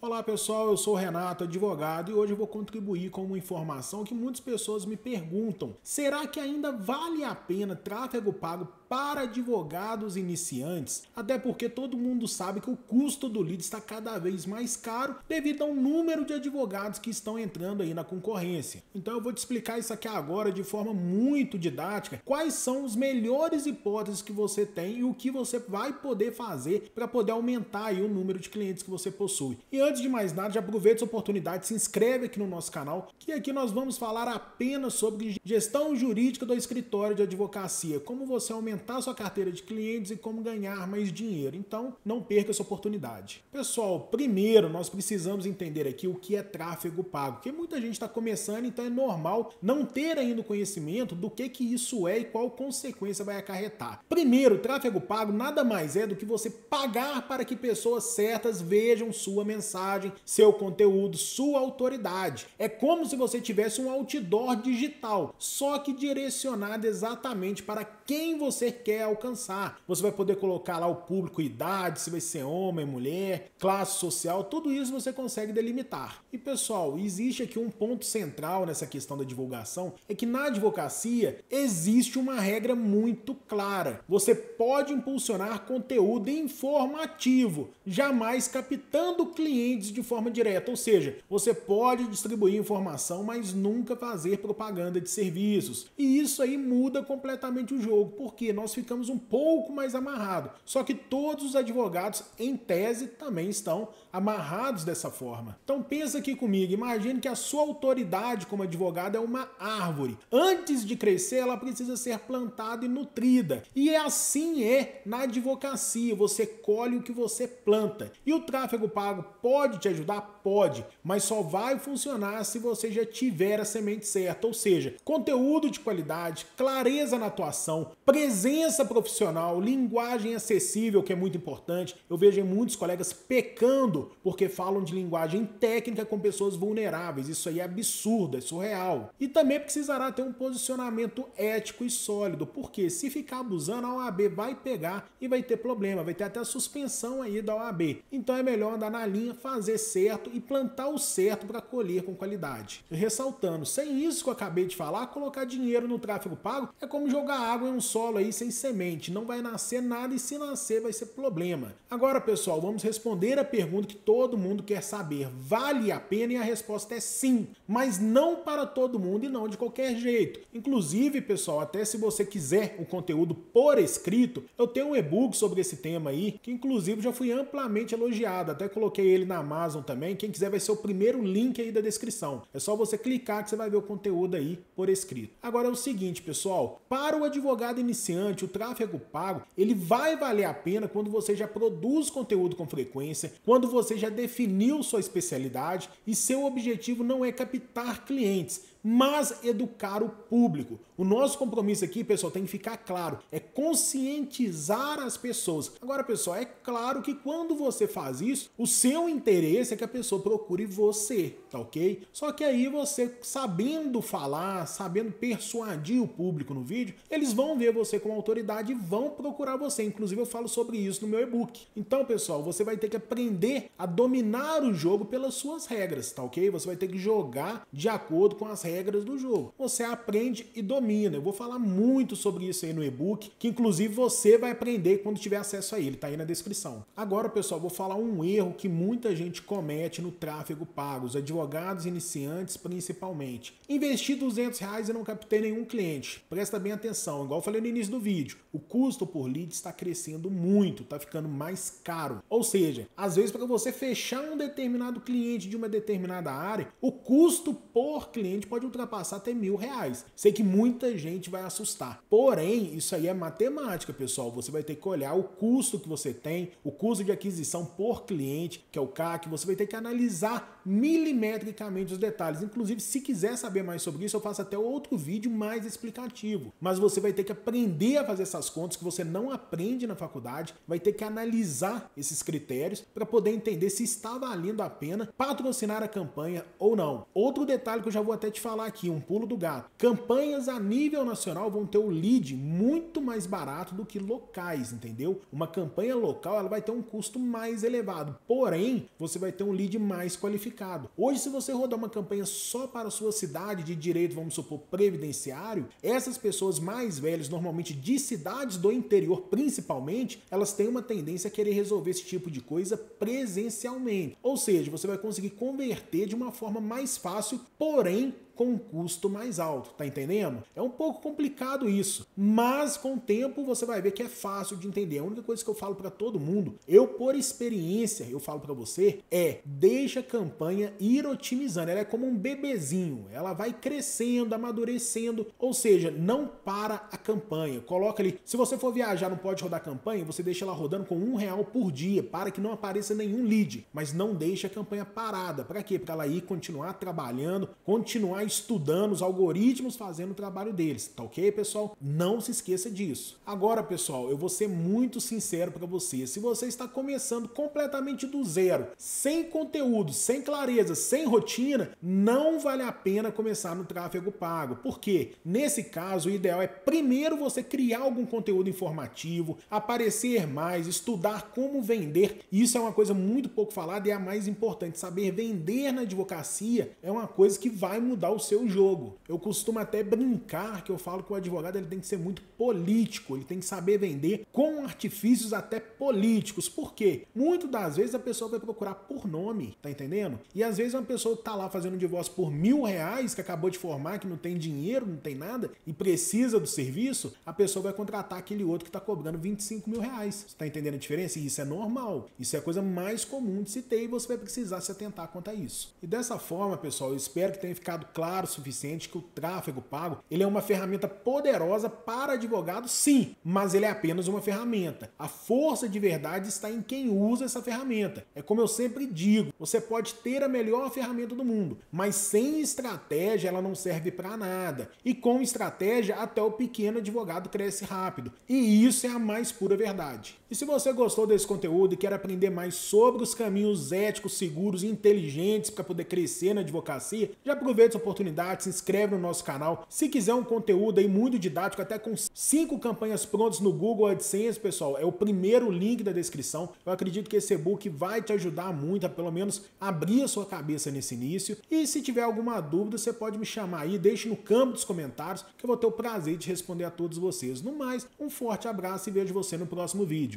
Olá pessoal, eu sou o Renato, advogado, e hoje eu vou contribuir com uma informação que muitas pessoas me perguntam. Será que ainda vale a pena tráfego pago para advogados iniciantes? Até porque todo mundo sabe que o custo do lead está cada vez mais caro devido ao número de advogados que estão entrando aí na concorrência. Então eu vou te explicar isso aqui agora de forma muito didática, quais são as melhores hipóteses que você tem e o que você vai poder fazer para poder aumentar aí o número de clientes que você possui. E antes de mais nada, já aproveita essa oportunidade, se inscreve aqui no nosso canal, que aqui nós vamos falar apenas sobre gestão jurídica do escritório de advocacia, como você aumentar sua carteira de clientes e como ganhar mais dinheiro. Então, não perca essa oportunidade. Pessoal, primeiro nós precisamos entender aqui o que é tráfego pago, porque muita gente está começando, então é normal não ter ainda o conhecimento do que isso é e qual consequência vai acarretar. Primeiro, tráfego pago nada mais é do que você pagar para que pessoas certas vejam sua mensagem, seu conteúdo, sua autoridade. É como se você tivesse um outdoor digital, só que direcionado exatamente para quem você quer alcançar. Você vai poder colocar lá o público, idade, se vai ser homem, mulher, classe social, tudo isso você consegue delimitar. E pessoal, existe aqui um ponto central nessa questão da divulgação, é que na advocacia existe uma regra muito clara. Você pode impulsionar conteúdo informativo, jamais captando clientes de forma direta, ou seja, você pode distribuir informação, mas nunca fazer propaganda de serviços. E isso aí muda completamente o jogo, porque nós ficamos um pouco mais amarrados. Só que todos os advogados, em tese, também estão amarrados dessa forma. Então pensa aqui comigo, imagine que a sua autoridade como advogado é uma árvore. Antes de crescer, ela precisa ser plantada e nutrida. E assim é na advocacia, você colhe o que você planta. E o tráfego pago pode te ajudar? Pode, mas só vai funcionar se você já tiver a semente certa, ou seja, conteúdo de qualidade, clareza na atuação, presença profissional, linguagem acessível, que é muito importante. Eu vejo muitos colegas pecando porque falam de linguagem técnica com pessoas vulneráveis. Isso aí é absurdo, é surreal. E também precisará ter um posicionamento ético e sólido, porque se ficar abusando, a OAB vai pegar e vai ter problema, vai ter até a suspensão aí da OAB. Então é melhor andar na linha, fazer certo e plantar o certo para colher com qualidade. E ressaltando, sem isso que eu acabei de falar, colocar dinheiro no tráfego pago é como jogar água em um solo aí sem semente, não vai nascer nada e se nascer vai ser problema. Agora pessoal, vamos responder a pergunta que todo mundo quer saber, vale a pena? E a resposta é sim, mas não para todo mundo e não de qualquer jeito. Inclusive pessoal, até se você quiser o conteúdo por escrito, eu tenho um e-book sobre esse tema aí, que inclusive já fui amplamente elogiado, até coloquei ele na Amazon também, quem quiser vai ser o primeiro link aí da descrição. É só você clicar que você vai ver o conteúdo aí por escrito. Agora é o seguinte, pessoal, para o advogado iniciante, o tráfego pago, ele vai valer a pena quando você já produz conteúdo com frequência, quando você já definiu sua especialidade e seu objetivo não é captar clientes, mas educar o público. O nosso compromisso aqui, pessoal, tem que ficar claro, é conscientizar as pessoas. Agora, pessoal, é claro que quando você faz isso, o seu interesse é que a pessoa procure você, tá ok? Só que aí você, sabendo falar, sabendo persuadir o público no vídeo, eles vão ver você como autoridade e vão procurar você. Inclusive, eu falo sobre isso no meu e-book. Então, pessoal, você vai ter que aprender a dominar o jogo pelas suas regras, tá ok? Você vai ter que jogar de acordo com as regras do jogo. Você aprende e domina. Eu vou falar muito sobre isso aí no e-book, que inclusive você vai aprender quando tiver acesso a ele, tá aí na descrição. Agora, pessoal, vou falar um erro que muita gente comete no tráfego pago, os advogados iniciantes principalmente. Investi R$200 e não captei nenhum cliente. Presta bem atenção, igual eu falei no início do vídeo, o custo por lead está crescendo muito, está ficando mais caro. Ou seja, às vezes para você fechar um determinado cliente de uma determinada área, o custo por cliente pode ultrapassar até R$1.000. Sei que muita gente vai assustar. Porém, isso aí é matemática, pessoal. Você vai ter que olhar o custo que você tem, o custo de aquisição por cliente, que é o CAC. Você vai ter que analisar milimetricamente os detalhes. Inclusive, se quiser saber mais sobre isso, eu faço até outro vídeo mais explicativo. Mas você vai ter que aprender a fazer essas contas que você não aprende na faculdade, vai ter que analisar esses critérios para poder entender se está valendo a pena patrocinar a campanha ou não. Outro detalhe que eu já vou até te falar falar aqui, um pulo do gato. Campanhas a nível nacional vão ter o lead muito mais barato do que locais, entendeu? Uma campanha local ela vai ter um custo mais elevado, porém você vai ter um lead mais qualificado. Hoje, se você rodar uma campanha só para a sua cidade de direito, vamos supor, previdenciário, essas pessoas mais velhas, normalmente de cidades do interior principalmente, elas têm uma tendência a querer resolver esse tipo de coisa presencialmente. Ou seja, você vai conseguir converter de uma forma mais fácil, porém com um custo mais alto, tá entendendo? É um pouco complicado isso, mas com o tempo você vai ver que é fácil de entender. A única coisa que eu falo para todo mundo, eu por experiência, eu falo para você, deixa a campanha ir otimizando. Ela é como um bebezinho, ela vai crescendo, amadurecendo, ou seja, não para a campanha. Coloca ali, se você for viajar, não pode rodar campanha, você deixa ela rodando com R$1 por dia, para que não apareça nenhum lead, mas não deixa a campanha parada. Para quê? Para ela ir continuar trabalhando, continuar estudando os algoritmos, fazendo o trabalho deles, tá ok, pessoal? Não se esqueça disso. Agora, pessoal, eu vou ser muito sincero para você. Se você está começando completamente do zero, sem conteúdo, sem clareza, sem rotina, não vale a pena começar no tráfego pago. Por quê? Nesse caso, o ideal é primeiro você criar algum conteúdo informativo, aparecer mais, estudar como vender. Isso é uma coisa muito pouco falada e é a mais importante. Saber vender na advocacia é uma coisa que vai mudar o seu jogo. Eu costumo até brincar que eu falo que o advogado ele tem que ser muito político, ele tem que saber vender com artifícios até políticos. Por quê? Muitas das vezes a pessoa vai procurar por nome, tá entendendo? E às vezes uma pessoa que tá lá fazendo um divórcio por R$1.000, que acabou de formar, que não tem dinheiro, não tem nada e precisa do serviço, a pessoa vai contratar aquele outro que tá cobrando R$25.000. Você tá entendendo a diferença? E isso é normal. Isso é a coisa mais comum de se ter e você vai precisar se atentar quanto a isso. E dessa forma, pessoal, eu espero que tenha ficado claro o suficiente que o tráfego pago ele é uma ferramenta poderosa para advogados, sim, mas ele é apenas uma ferramenta. A força de verdade está em quem usa essa ferramenta. É como eu sempre digo, você pode ter a melhor ferramenta do mundo, mas sem estratégia ela não serve para nada. E com estratégia até o pequeno advogado cresce rápido. E isso é a mais pura verdade. E se você gostou desse conteúdo e quer aprender mais sobre os caminhos éticos, seguros e inteligentes para poder crescer na advocacia, já aproveita essa oportunidade, se inscreve no nosso canal. Se quiser um conteúdo aí muito didático, até com 5 campanhas prontas no Google AdSense, pessoal, é o primeiro link da descrição. Eu acredito que esse e-book vai te ajudar muito a pelo menos abrir a sua cabeça nesse início. E se tiver alguma dúvida, você pode me chamar aí, deixe no campo dos comentários que eu vou ter o prazer de responder a todos vocês. No mais, um forte abraço e vejo você no próximo vídeo.